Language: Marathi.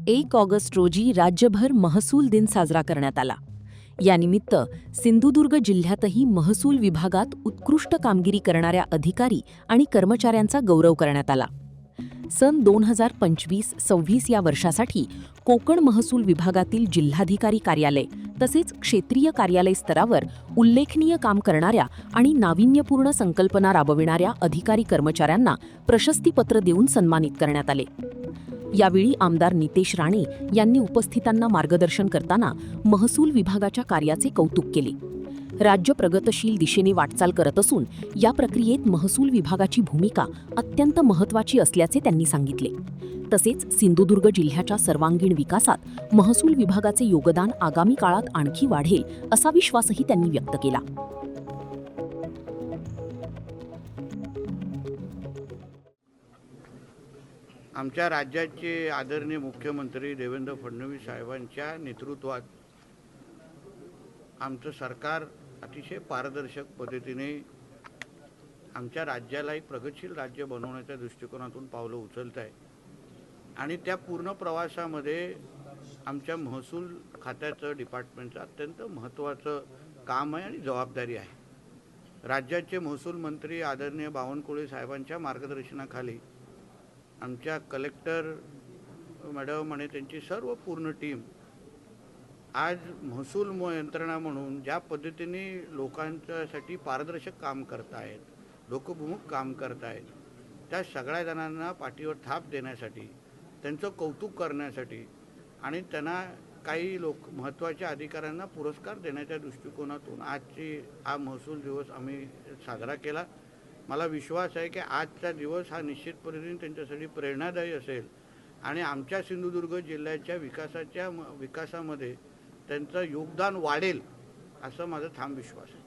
1 ऑगस्ट रोजी राज्यभर महसूल दिन साजरा करण्यात आला. यानिमित्त सिंधुदुर्ग जिल्ह्यातही महसूल विभागात उत्कृष्ट कामगिरी करणाऱ्या अधिकारी आणि कर्मचाऱ्यांचा गौरव करण्यात आला. सन 2025-26 या वर्षासाठी कोकण महसूल विभागातील जिल्हाधिकारी कार्यालय तसेच क्षेत्रीय कार्यालय स्तरावर उल्लेखनीय काम करणाऱ्या आणि नाविन्यपूर्ण संकल्पना राबविणाऱ्या अधिकारी कर्मचाऱ्यांना प्रशस्तीपत्र देऊन सन्मानित करण्यात आले. यावेळी आमदार नितेश राणे यांनी उपस्थितांना मार्गदर्शन करताना महसूल विभागाच्या कार्याचे कौतुक केले. राज्य प्रगतशील दिशेने वाटचाल करत असून या प्रक्रियेत महसूल विभागाची भूमिका अत्यंत महत्त्वाची असल्याचे त्यांनी सांगितले. तसेच सिंधुदुर्ग जिल्ह्याच्या सर्वांगीण विकासात महसूल विभागाचे योगदान आगामी काळात आणखी वाढेल असा विश्वासही त्यांनी व्यक्त केला. आमच्या राज्याचे आदरणीय मुख्यमंत्री देवेंद्र फडणवीस साहेबांच्या नेतृत्वात आमचं सरकार अतिशय पारदर्शक पद्धतीने आमच्या राज्याला एक प्रगतशील राज्य बनवण्याच्या दृष्टिकोनातून पावलं उचलत आहे. आणि त्या पूर्ण प्रवासामध्ये आमच्या महसूल खात्याचं डिपार्टमेंटचं अत्यंत महत्त्वाचं काम आहे आणि जबाबदारी आहे. राज्याचे महसूल मंत्री आदरणीय बावनकुळे साहेबांच्या मार्गदर्शनाखाली आमच्या कलेक्टर मॅडम आणि त्यांची सर्व पूर्ण टीम आज महसूल यंत्रणा म्हणून ज्या पद्धतीने लोकांच्यासाठी पारदर्शक काम करत आहेत, लोकभिमुख काम करत आहेत, त्या सगळ्या जणांना पाठीवर थाप देण्यासाठी, त्यांचं कौतुक करण्यासाठी आणि त्यांना काही महत्त्वाच्या अधिकाऱ्यांना पुरस्कार देण्याच्या दृष्टिकोनातून हा महसूल दिवस आम्ही साजरा केला. मला विश्वास आहे की आजचा दिवस हा निश्चित पद्धतीने त्यांच्यासाठी प्रेरणादायी असेल आणि आमच्या सिंधुदुर्ग जिल्ह्याच्या विकासामध्ये त्यांचं योगदान वाढेल असा माझा ठाम विश्वास आहे.